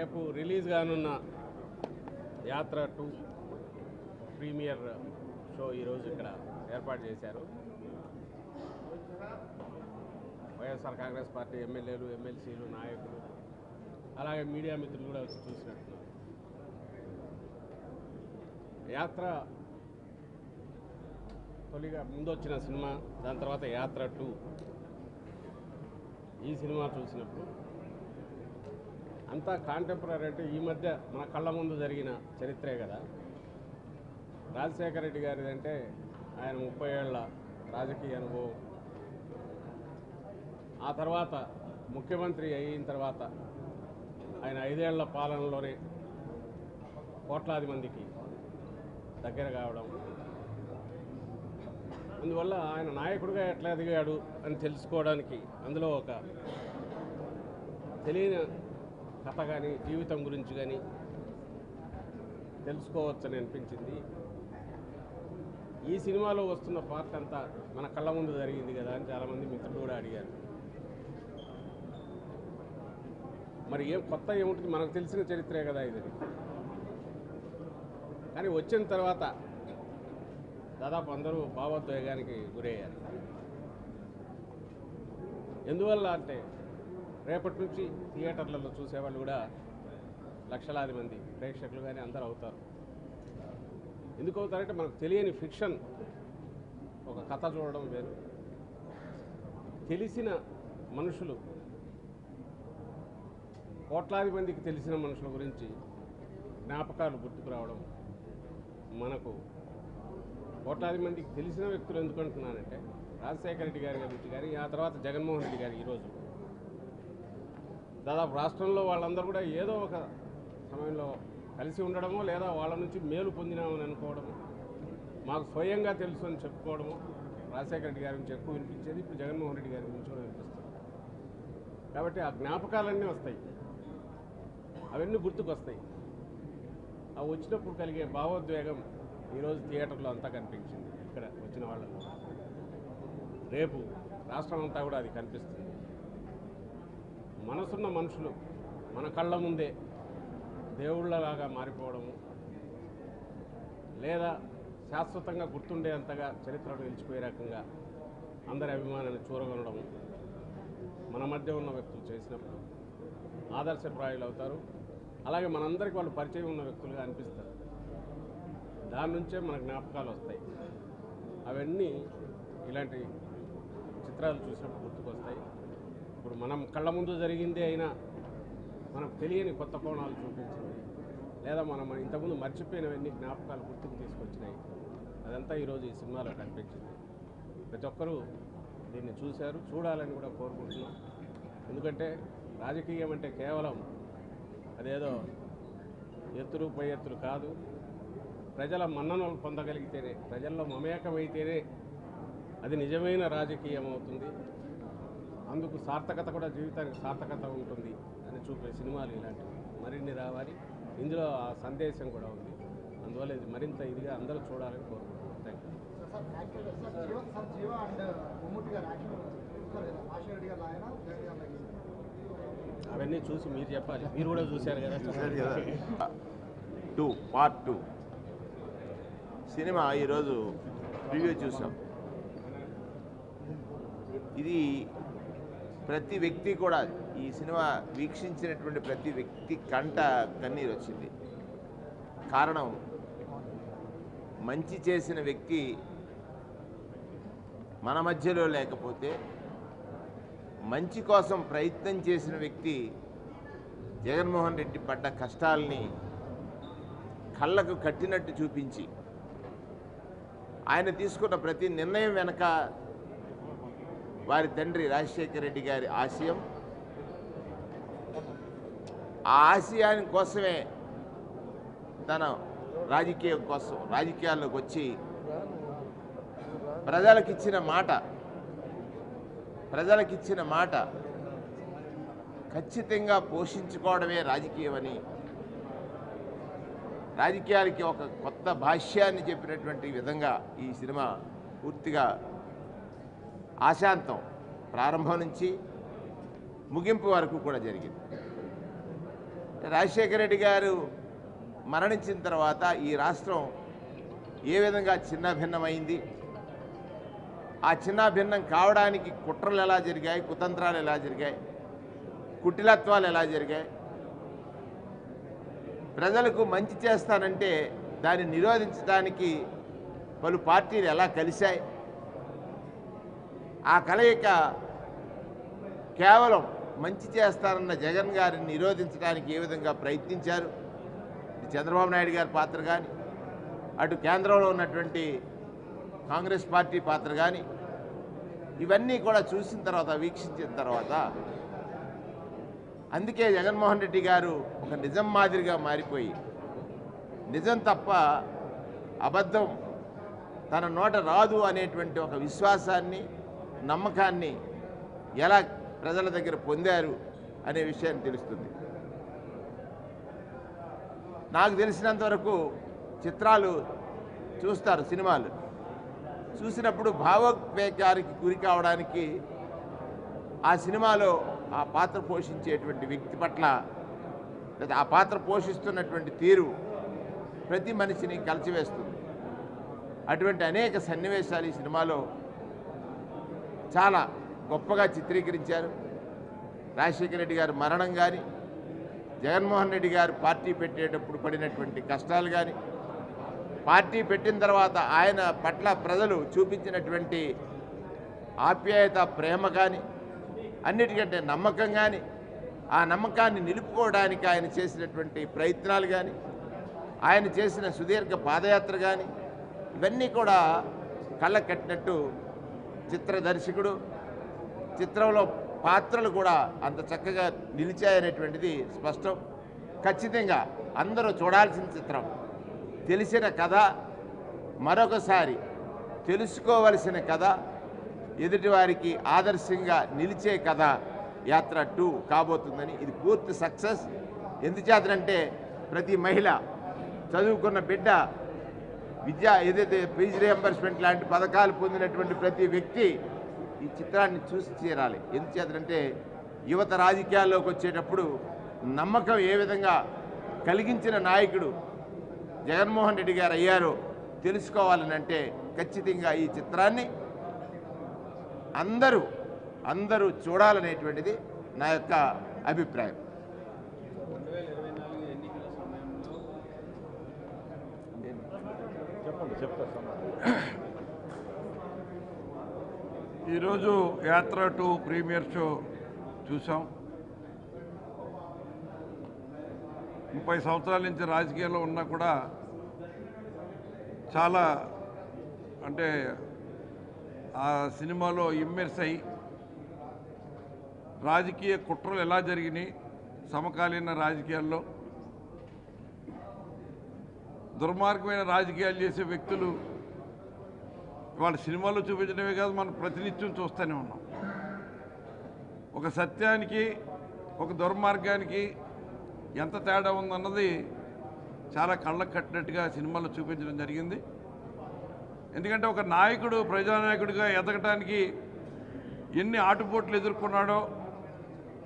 రేపు రిలీజ్ కానున్న యాత్ర 2 ప్రీమియర్ షో ఈరోజు ఇక్కడ ఏర్పాటు చేశారు. వైఎస్ఆర్ కాంగ్రెస్ పార్టీ ఎమ్మెల్యేలు, ఎమ్మెల్సీలు, నాయకులు, అలాగే మీడియా మిత్రులు కూడా వచ్చి చూసినట్టున్నారు. యాత్ర తొలిగా ముందు వచ్చిన సినిమా, దాని తర్వాత యాత్ర 2 ఈ సినిమా చూసినప్పుడు అంతా కాంటెంపరీ అంటే ఈ మధ్య మన కళ్ళ ముందు జరిగిన చరిత్రే కదా. రాజశేఖర రెడ్డి గారిది అంటే ఆయన 30 ఏళ్ల రాజకీయ అనుభవం, ఆ తర్వాత ముఖ్యమంత్రి అయిన తర్వాత ఆయన 5 ఏళ్ల పాలనలోనే కోట్లాది మందికి దగ్గర కావడం, అందువల్ల ఆయన నాయకుడిగా ఎట్లా ఎదిగాడు అని తెలుసుకోవడానికి అందులో ఒక తెలియని కథ కానీ జీవితం గురించి కానీ తెలుసుకోవచ్చని అనిపించింది. ఈ సినిమాలో వస్తున్న పార్ట్ అంతా మన కళ్ళ ముందు జరిగింది కదా అని చాలామంది మిత్రులు కూడా అడిగారు. మరి ఏం కొత్త ఏముంటుంది, మనకు తెలిసిన చరిత్రే కదా ఇది. కానీ వచ్చిన తర్వాత దాదాపు అందరూ భావోద్వేగానికి గురయ్యారు. ఎందువల్ల అంటే రేపటి నుంచి థియేటర్లలో చూసేవాళ్ళు కూడా లక్షలాది మంది ప్రేక్షకులు కానీ అందరూ అవుతారు. ఎందుకు అవుతారంటే మనకు తెలియని ఫిక్షన్, ఒక కథ చూడడం వేరు, తెలిసిన మనుషులు, కోట్లాది మందికి తెలిసిన మనుషుల గురించి జ్ఞాపకాలు గుర్తుకు రావడం. మనకు కోట్లాది మందికి తెలిసిన వ్యక్తులు ఎందుకు అంటున్నానంటే రాజశేఖర రెడ్డి గారి గురించి కానీ, ఆ తర్వాత జగన్మోహన్ రెడ్డి గారు ఈరోజు దాదాపు రాష్ట్రంలో వాళ్ళందరూ కూడా ఏదో ఒక సమయంలో కలిసి ఉండడమో లేదా వాళ్ళ నుంచి మేలు పొందినామని అనుకోవడము, మాకు స్వయంగా తెలుసు అని చెప్పుకోవడము. రాజశేఖర రెడ్డి గారి గురించి ఎక్కువ వినిపించేది, ఇప్పుడు జగన్మోహన్ రెడ్డి గారి గురించి కూడా వినిపిస్తుంది. కాబట్టి ఆ జ్ఞాపకాలన్నీ వస్తాయి, అవన్నీ గుర్తుకొస్తాయి. ఆ వచ్చినప్పుడు కలిగే భావోద్వేగం ఈరోజు థియేటర్లో అంతా కనిపించింది. ఇక్కడ వచ్చిన వాళ్ళకు రేపు రాష్ట్రం అంతా కూడా అది కనిపిస్తుంది. మనసున్న మనుషులు మన కళ్ళ ముందే దేవుళ్ళలాగా మారిపోవడము, లేదా శాశ్వతంగా గుర్తుండేంతగా చరిత్రను నిలిచిపోయే రకంగా అందరి అభిమానాన్ని చూరగొనడము మన మధ్య ఉన్న వ్యక్తులు చేసినప్పుడు ఆదర్శప్రాయులు అవుతారు. అలాగే మనందరికీ వాళ్ళు పరిచయం ఉన్న వ్యక్తులుగా అనిపిస్తారు. దాని నుంచే మన జ్ఞాపకాలు వస్తాయి. అవన్నీ ఇలాంటి చిత్రాలు చూసినప్పుడు గుర్తుకొస్తాయి. ఇప్పుడు మనం కళ్ళ ముందు జరిగిందే అయినా మనకు తెలియని కొత్త కోణాలు చూపించింది, లేదా మనం ఇంతకుముందు మర్చిపోయినవన్నీ జ్ఞాపకాలు గుర్తుకు తీసుకొచ్చినాయి. అదంతా ఈరోజు ఈ సినిమాలో కనిపించింది. ప్రతి ఒక్కరూ దీన్ని చూశారు, చూడాలని కూడా కోరుకుంటున్నాం. ఎందుకంటే రాజకీయం అంటే కేవలం అదేదో ఎత్తులు పై ఎత్తులు కాదు. ప్రజల మన్ననలు పొందగలిగితేనే, ప్రజల్లో మమేకమైతేనే అది నిజమైన రాజకీయం అవుతుంది. అందుకు సార్థకత కూడా, జీవితానికి సార్థకత ఉంటుంది అని చూపే సినిమాలు ఇలాంటివి మరిన్ని రావాలి. ఇందులో ఆ సందేశం కూడా ఉంది. అందువల్ల ఇది మరింత ఇదిగా అందరూ చూడాలని కోరుకుంటున్నాను. Thank you. అవన్నీ చూసి మీరు చెప్పాలి, మీరు కూడా చూశారు కదా. పార్ట్ 2 సినిమా ఈరోజు రివ్యూ చూసాం. ఇది ప్రతి వ్యక్తి కూడా, ఈ సినిమా వీక్షించినటువంటి ప్రతి వ్యక్తి కంట కన్నీరు వచ్చింది. కారణం, మంచి చేసిన వ్యక్తి మన మధ్యలో లేకపోతే, మంచి కోసం ప్రయత్నం చేసిన వ్యక్తి జగన్మోహన్ రెడ్డి పడ్డ కష్టాలని కళ్ళకు కట్టినట్టు చూపించి, ఆయన తీసుకున్న ప్రతి నిర్ణయం వెనక వారి తండ్రి రాజశేఖర రెడ్డి గారి ఆశయం, ఆ ఆశయాని కోసమే తన రాజకీయాల్లోకి వచ్చి ప్రజలకిచ్చిన మాట ఖచ్చితంగా పోషించుకోవడమే రాజకీయమని, రాజకీయాలకి ఒక కొత్త భాష్యాన్ని చెప్పినటువంటి విధంగా ఈ సినిమా పూర్తిగా ఆశాంతం ప్రారంభం నుంచి ముగింపు వరకు కూడా జరిగింది. రాజశేఖర రెడ్డి గారు మరణించిన తర్వాత ఈ రాష్ట్రం ఏ విధంగా చిన్నభిన్నమైంది, ఆ చిన్నాభిన్నం కావడానికి కుట్రలు ఎలా జరిగాయి, కుతంత్రాలు ఎలా జరిగాయి, కుటిలత్వాలు ఎలా జరిగాయి, ప్రజలకు మంచి చేస్తానంటే దాన్ని నిరోధించడానికి పలు పార్టీలు ఎలా కలిశాయి, ఆ కలయిక కేవలం మంచి చేస్తారన్న జగన్ గారిని నిరోధించడానికి ఏ విధంగా ప్రయత్నించారు, చంద్రబాబు నాయుడు గారి పాత్ర కానీ, అటు కేంద్రంలో ఉన్నటువంటి కాంగ్రెస్ పార్టీ పాత్ర కానీ, ఇవన్నీ కూడా చూసిన తర్వాత, వీక్షించిన తర్వాత అందుకే జగన్మోహన్ రెడ్డి గారు ఒక నిజం మాదిరిగా మారిపోయి నిజం తప్ప అబద్ధం తన నోట రాదు అనేటువంటి ఒక విశ్వాసాన్ని, నమ్మకాన్ని ఎలా ప్రజల దగ్గర పొందారు అనే విషయాన్ని తెలుస్తుంది. నాకు తెలిసినంతవరకు చిత్రాలు చూస్తారు, సినిమాలు చూసినప్పుడు భావోద్వేగానికి గురి కావడానికి ఆ సినిమాలో ఆ పాత్ర పోషించేటువంటి వ్యక్తి పట్ల లేదా ఆ పాత్ర పోషిస్తున్నటువంటి తీరు ప్రతి మనిషిని కలిచివేస్తుంది. అటువంటి అనేక సన్నివేశాలు ఈ సినిమాలో చాలా గొప్పగా చిత్రీకరించారు. రాజశేఖర రెడ్డి గారి మరణం కానీ, జగన్మోహన్ రెడ్డి గారు పార్టీ పెట్టేటప్పుడు పడినటువంటి కష్టాలు కానీ, పార్టీ పెట్టిన తర్వాత ఆయన పట్ల ప్రజలు చూపించినటువంటి ఆప్యాయత, ప్రేమ కానీ, అన్నిటికంటే నమ్మకం కానీ, ఆ నమ్మకాన్ని నిలుపుకోవడానికి ఆయన చేసినటువంటి ప్రయత్నాలు కానీ, ఆయన చేసిన సుదీర్ఘ పాదయాత్ర కానీ, ఇవన్నీ కూడా కళ్ళ కట్టినట్టు చిత్ర దర్శకుడు, చిత్రంలో పాత్రలు కూడా అంత చక్కగా నిలిచాయనేటువంటిది స్పష్టం. ఖచ్చితంగా అందరూ చూడాల్సిన చిత్రం. తెలిసిన కథ మరొకసారి తెలుసుకోవలసిన కథ, ఎదుటివారికి ఆదర్శంగా నిలిచే కథ యాత్ర 2 కాబోతుందని. ఇది పూర్తి సక్సెస్. ఎందుచేతనంటే ప్రతి మహిళ, చదువుకున్న బిడ్డ, విద్య ఏదైతే ఫీజు రియంబర్స్మెంట్ లాంటి పథకాలు పొందినటువంటి ప్రతి వ్యక్తి ఈ చిత్రాన్ని చూసి తీరాలి. ఎందుచేతంటే యువత రాజకీయాల్లోకి వచ్చేటప్పుడు నమ్మకం ఏ విధంగా కలిగించిన నాయకుడు జగన్మోహన్ రెడ్డి గారు అయ్యారో తెలుసుకోవాలని అంటే ఖచ్చితంగా ఈ చిత్రాన్ని అందరూ చూడాలనేటువంటిది నా యొక్క అభిప్రాయం. ఈరోజు యాత్ర 2 ప్రీమియర్ షో చూసాం. 30 సంవత్సరాల నుంచి రాజకీయాల్లో ఉన్నా కూడా చాలా అంటే ఆ సినిమాలో ఇమ్మెర్స్ అయ్యి రాజకీయ కుట్రలు ఎలా జరిగినాయి, సమకాలీన రాజకీయాల్లో దుర్మార్గమైన రాజకీయాలు చేసే వ్యక్తులు వాళ్ళ సినిమాలో చూపించడమే కాదు, మనం ప్రతినిత్యం చూస్తూనే ఉన్నాం. ఒక సత్యానికి ఒక దుర్మార్గానికి ఎంత తేడా ఉందన్నది చాలా కళ్ళకు కట్టినట్టుగా సినిమాలో చూపించడం జరిగింది. ఎందుకంటే ఒక నాయకుడు ప్రజానాయకుడిగా ఎదగటానికి ఎన్ని ఆటుపోట్లు ఎదుర్కొన్నాడో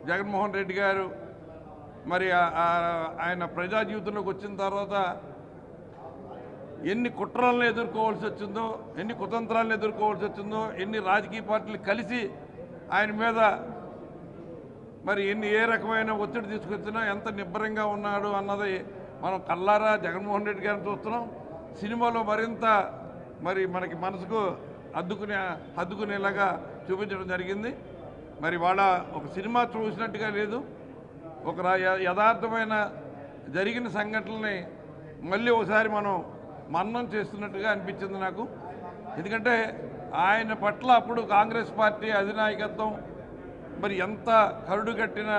జగన్మోహన్ రెడ్డి గారు, మరి ఆయన ప్రజా జీవితంలోకి వచ్చిన తర్వాత ఎన్ని కుట్రలను ఎదుర్కోవాల్సి వచ్చిందో, ఎన్ని కుతంత్రాలను ఎదుర్కోవాల్సి వచ్చిందో, ఎన్ని రాజకీయ పార్టీలు కలిసి ఆయన మీద మరి ఏ రకమైన ఒత్తిడి తీసుకొచ్చినా ఎంత నిబ్బరంగా ఉన్నాడు అన్నది మనం కల్లారా జగన్మోహన్ రెడ్డి గారిని చూస్తున్నాం. సినిమాలో మరింత మరి మనకి మనసుకు హద్దుకునేలాగా చూపించడం జరిగింది. మరి వాళ్ళ ఒక సినిమా చూసినట్టుగా లేదు, ఒక యథార్థమైన జరిగిన సంఘటనల్ని మళ్ళీ ఒకసారి మనం మన్నం చేస్తున్నట్టుగా అనిపించింది నాకు. ఎందుకంటే ఆయన పట్ల అప్పుడు కాంగ్రెస్ పార్టీ అధినాయకత్వం మరి ఎంత కరుడు కట్టిన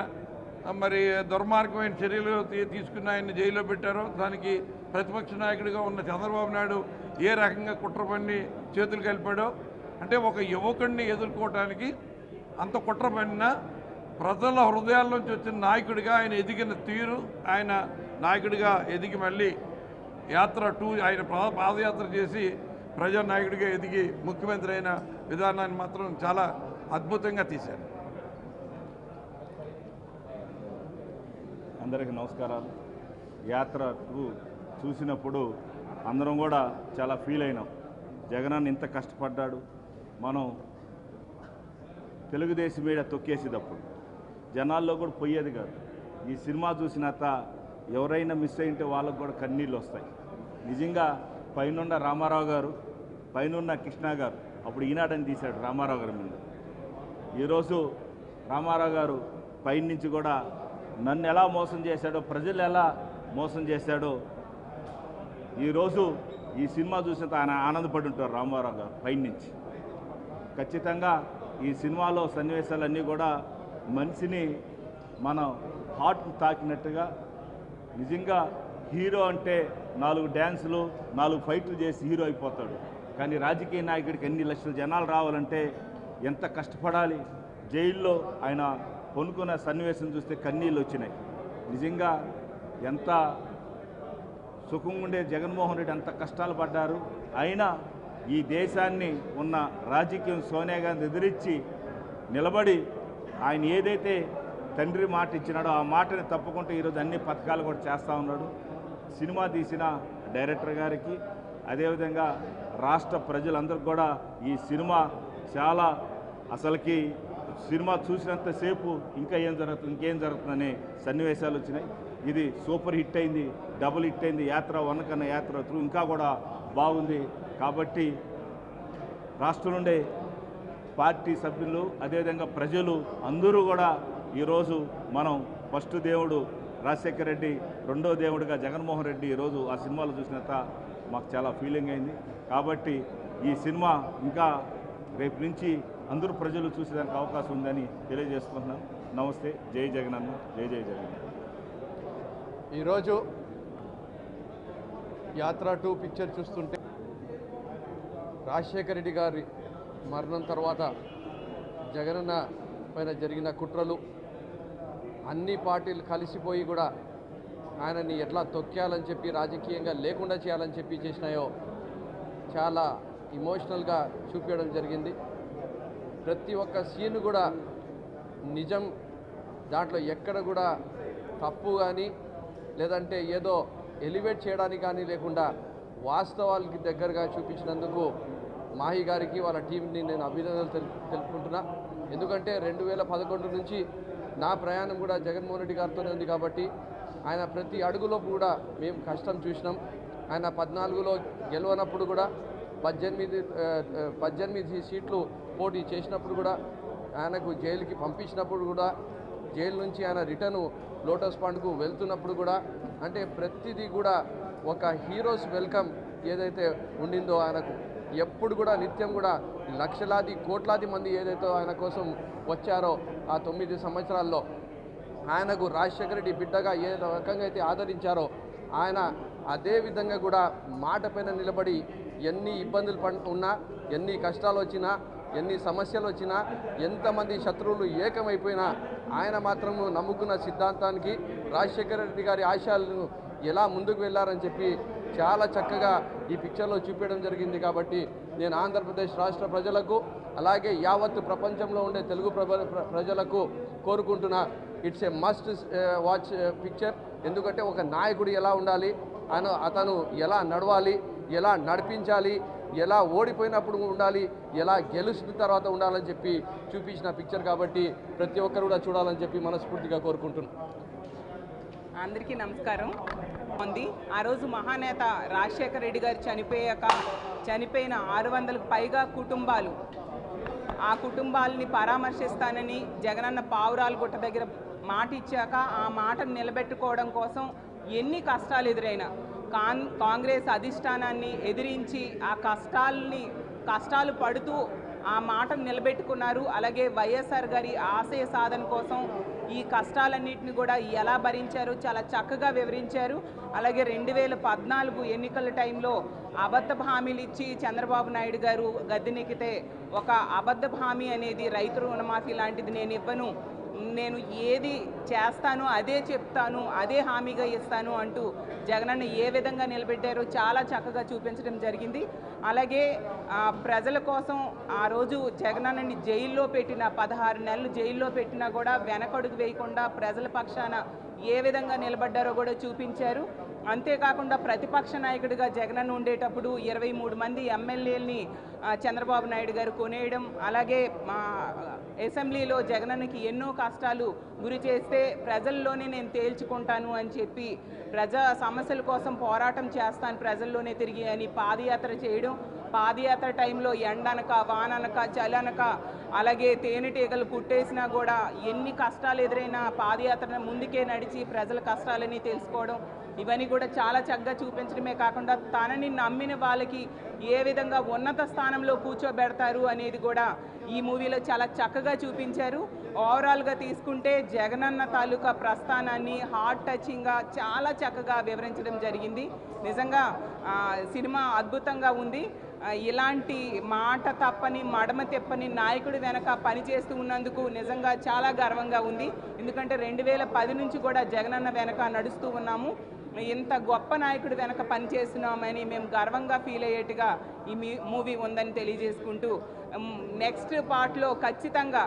మరి దుర్మార్గమైన చర్యలు తీసుకుని ఆయన్ని జైల్లో పెట్టారో, దానికి ప్రతిపక్ష నాయకుడిగా ఉన్న చంద్రబాబు నాయుడు ఏ రకంగా కుట్ర పన్ని చేతులు కలిపాడో, అంటే ఒక యువకుడిని ఎదుర్కోవడానికి అంత కుట్ర పన్నిన ప్రజల హృదయాల్లోంచి వచ్చిన నాయకుడిగా ఆయన ఎదిగిన తీరు, ఆయన నాయకుడిగా ఎదిగి మళ్ళీ యాత్ర 2 ఆయన పాదయాత్ర చేసి ప్రజానాయకుడిగా ఎదిగి ముఖ్యమంత్రి అయిన విధానాన్ని మాత్రం చాలా అద్భుతంగా తీశారు. అందరికీ నమస్కారాలు. యాత్ర 2 చూసినప్పుడు అందరం కూడా చాలా ఫీల్ అయినాం. జగనన్న ఇంత కష్టపడ్డాడు, మనం తెలుగుదేశం మీద తొక్కేసేటప్పుడు జనాల్లో కూడా పోయేది కాదు. ఈ సినిమా చూసినాక ఎవరైనా మిస్ అయింటే వాళ్ళకు కూడా కన్నీళ్ళు వస్తాయి. నిజంగా పైనున్న రామారావు గారు, పైనున్న కృష్ణ గారు అప్పుడు ఈనాడని తీశాడు రామారావు గారి మీద. ఈరోజు రామారావు గారు పైనుంచి కూడా నన్ను ఎలా మోసం చేశాడో, ప్రజలు ఎలా మోసం చేశాడో ఈరోజు ఈ సినిమా చూసినంత ఆయన ఆనందపడి ఉంటారు రామారావు గారు పైనుంచి. ఖచ్చితంగా ఈ సినిమాలో సన్నివేశాలన్నీ కూడా మనిషిని మనం హార్ట్ని తాకినట్టుగా, నిజంగా హీరో అంటే 4 డ్యాన్సులు 4 ఫైట్లు చేసి హీరో అయిపోతాడు. కానీ రాజకీయ నాయకుడికి ఎన్ని లక్షల జనాలు రావాలంటే ఎంత కష్టపడాలి. జైల్లో ఆయన కొనుక్కున్న సన్నివేశం చూస్తే కన్నీళ్ళు వచ్చినాయి. నిజంగా ఎంత సుఖంగా ఉండే జగన్మోహన్ రెడ్డి అంత కష్టాలు పడ్డారు. అయినా ఈ దేశాన్ని ఉన్న రాజకీయం సోనియా గాంధీ ఎదిరించి నిలబడి ఆయన ఏదైతే తండ్రి మాట ఇచ్చినాడో ఆ మాటని తప్పకుండా ఈరోజు అన్ని పథకాలు కూడా చేస్తూ ఉన్నాడు. సినిమా తీసిన డైరెక్టర్ గారికి, అదేవిధంగా రాష్ట్ర ప్రజలందరికీ కూడా ఈ సినిమా చాలా అసలుకి సినిమా చూసినంతసేపు ఇంకేం జరుగుతుందనే సన్నివేశాలు వచ్చినాయి. ఇది సూపర్ హిట్ అయింది, డబుల్ హిట్ అయింది. యాత్ర 1 కన్నా యాత్ర 2 ఇంకా కూడా బాగుంది. కాబట్టి రాష్ట్రం నుండే పార్టీ సభ్యులు, అదేవిధంగా ప్రజలు అందరూ కూడా ఈరోజు మనం ఫస్ట్ దేవుడు రాజశేఖర రెడ్డి, రెండో దేవుడిగా జగన్మోహన్ రెడ్డి ఈరోజు ఆ సినిమాలో చూసినంత మాకు చాలా ఫీలింగ్ అయింది. కాబట్టి ఈ సినిమా ఇంకా రేపు నుంచి అందరూ ప్రజలు చూసేదానికి అవకాశం ఉందని తెలియజేసుకుంటున్నాను. నమస్తే. జై జగనన్న, జై జై జగన్. ఈరోజు యాత్ర 2 పిక్చర్ చూస్తుంటే రాజశేఖర రెడ్డి గారి మరణం తర్వాత జగనన్న పైన జరిగిన కుట్రలు, అన్ని పార్టీలు కలిసిపోయి కూడా ఆయనని ఎట్లా తొక్కేయాలని చెప్పి, రాజకీయంగా లేకుండా చేయాలని చెప్పి చేసినాయో చాలా ఇమోషనల్గా చూపించడం జరిగింది. ప్రతి ఒక్క సీన్ కూడా నిజం, దాంట్లో ఎక్కడ కూడా తప్పు కానీ లేదంటే ఏదో ఎలివేట్ చేయడానికి కానీ లేకుండా వాస్తవాలకి దగ్గరగా చూపించినందుకు మాహి గారికి, వాళ్ళ టీంని నేను అభినందనలు తెలుపుకుంటున్నా. ఎందుకంటే 2011 నుంచి నా ప్రయాణం కూడా జగన్మోహన్ రెడ్డి గారితోనే ఉంది. కాబట్టి ఆయన ప్రతి అడుగులో కూడా మేము కష్టం చూసినాం. ఆయన 14లో గెలవనప్పుడు కూడా 18 సీట్లు పోటీ చేసినప్పుడు కూడా, ఆయనకు జైలుకి పంపించినప్పుడు కూడా, జైలు నుంచి ఆయన రిటర్ను లోటస్ పాండ్కు వెళ్తున్నప్పుడు కూడా, అంటే ప్రతిదీ కూడా ఒక హీరోస్ వెల్కమ్ ఏదైతే ఉండిందో ఆయనకు, ఎప్పుడు కూడా నిత్యం కూడా లక్షలాది కోట్లాది మంది ఏదైతే ఆయన కోసం వచ్చారో ఆ 9 సంవత్సరాల్లో ఆయనకు రాజశేఖర రెడ్డి బిడ్డగా ఏ రకంగా అయితే ఆదరించారో ఆయన అదే విధంగా కూడా మాట పైన నిలబడి ఎన్ని ఇబ్బందులు ఉన్నా, ఎన్ని కష్టాలు వచ్చినా, ఎన్ని సమస్యలు వచ్చినా, ఎంతమంది శత్రువులు ఏకమైపోయినా ఆయన మాత్రం నమ్ముకున్న సిద్ధాంతానికి, రాజశేఖర రెడ్డి గారి ఆశయాలను ఎలా ముందుకు వెళ్ళారని చెప్పి చాలా చక్కగా ఈ పిక్చర్లో చూపించడం జరిగింది. కాబట్టి నేను ఆంధ్రప్రదేశ్ రాష్ట్ర ప్రజలకు, అలాగే యావత్తు ప్రపంచంలో ఉండే తెలుగు ప్రజలకు కోరుకుంటున్నా, it's a must watch picture. ఎందుకంటే ఒక నాయకుడు ఎలా ఉండాలి, అతను ఎలా నడవాలి, ఎలా నడిపించాలి, ఎలా ఓడిపోయినప్పుడు ఉండాలి, ఎలా గెలిచిన తర్వాత ఉండాలని చెప్పి చూపించిన పిక్చర్. కాబట్టి ప్రతి ఒక్కరు కూడా చూడాలని చెప్పి మనస్ఫూర్తిగా కోరుకుంటున్నాను. అందరికీ నమస్కారం. ఆ రోజు మహానేత రాజశేఖర రెడ్డి గారు చనిపోయిన 600కు పైగా కుటుంబాలు, ఆ కుటుంబాలని పరామర్శిస్తానని జగనన్న పావురాలగుట్ట దగ్గర మాట ఇచ్చాక ఆ మాటను నిలబెట్టుకోవడం కోసం ఎన్ని కష్టాలు ఎదురైనా కాంగ్రెస్ అధిష్టానాన్ని ఎదిరించి ఆ కష్టాలు పడుతూ ఆ మాటను నిలబెట్టుకున్నారు. అలాగే వైఎస్ఆర్ గారి ఆశయ సాధన కోసం ఈ కష్టాలన్నింటినీ కూడా ఎలా భరించారు చాలా చక్కగా వివరించారు. అలాగే 2014 ఎన్నికల టైంలో అబద్ధపు హామీలు ఇచ్చి చంద్రబాబు నాయుడు గారు గద్దెనెక్కితే ఒక అబద్ధపు హామీ అనేది రైతు రుణమాఫీ లాంటిది నేను ఇవ్వను, నేను ఏది చేస్తాను అదే చెప్తాను, అదే హామీగా ఇస్తాను అంటూ జగనన్న ఏ విధంగా నిలబెట్టారో చాలా చక్కగా చూపించడం జరిగింది. అలాగే ప్రజల కోసం ఆ రోజు జగనన్నని జైల్లో పెట్టిన 16 నెలలు జైల్లో పెట్టినా కూడా వెనకడుగు వేయకుండా ప్రజల పక్షాన ఏ విధంగా నిలబడ్డారో కూడా చూపించారు. అంతేకాకుండా ప్రతిపక్ష నాయకుడిగా జగనన్న ఉండేటప్పుడు 23 మంది ఎమ్మెల్యేలని చంద్రబాబు నాయుడు గారు కొనేయడం, అలాగే అసెంబ్లీలో జగనన్నకి ఎన్నో కష్టాలు గురి చేస్తే ప్రజల్లోనే నేను తేల్చుకుంటాను అని చెప్పి ప్రజా సమస్యల కోసం పోరాటం చేస్తాను ప్రజల్లోనే తిరిగి అని పాదయాత్ర చేయడం, పాదయాత్ర టైంలో ఎండనక వాననక చలనక అలాగే తేనెటీగలు కుట్టేసినా కూడా ఎన్ని కష్టాలు ఎదురైనా పాదయాత్ర ముందుకే నడిచి ప్రజల కష్టాలని తెలుసుకోవడం, ఇవన్నీ కూడా చాలా చక్కగా చూపించడమే కాకుండా తనని నమ్మిన వాళ్ళకి ఏ విధంగా ఉన్నత స్థానంలో కూర్చోబెడతారు అనేది కూడా ఈ మూవీలో చాలా చక్కగా చూపించారు. ఓవరాల్గా తీసుకుంటే జగనన్న తాలూకా ప్రస్థానాన్ని హార్ట్ టచింగ్గా చాలా చక్కగా వివరించడం జరిగింది. నిజంగా సినిమా అద్భుతంగా ఉంది. ఇలాంటి మాట తప్పని మడమ తెప్పని నాయకుడి వెనక పనిచేస్తూ ఉన్నందుకు నిజంగా చాలా గర్వంగా ఉంది. ఎందుకంటే 2010 నుంచి కూడా జగనన్న వెనక నడుస్తూ ఉన్నాము. ఇంత గొప్ప నాయకుడి వెనక పనిచేస్తున్నామని మేము గర్వంగా ఫీల్ అయ్యేట్టుగా ఈ మూవీ ఉందని తెలియజేసుకుంటూ నెక్స్ట్ పార్ట్లో ఖచ్చితంగా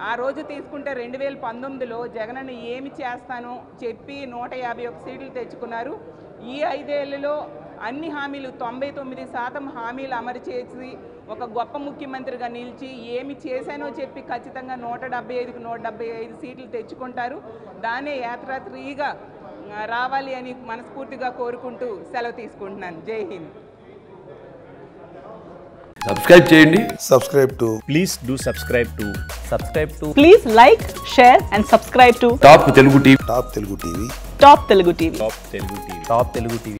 ఆ రోజు తీసుకుంటే 2019లో జగనన్న ఏమి చేస్తానో చెప్పి 151 సీట్లు తెచ్చుకున్నారు. ఈ 5 ఏళ్లలో అన్ని హామీలు 99% హామీలు అమలు చేసి ఒక గొప్ప ముఖ్యమంత్రిగా నిలిచి ఏమి చేశానో చెప్పి ఖచ్చితంగా 175కి 175 సీట్లు తెచ్చుకుంటారు. దాన్నే యాత్రాత్రిగా రావాలి అని మనస్ఫూర్తిగా కోరుకుంటూ సెలవు తీసుకుంటున్నాను. జై హింద్. సబ్స్క్రైబ్ చేయండి. Please do subscribe to Please like, share and subscribe to top Telugu TV. Top Telugu TV. Top Telugu TV.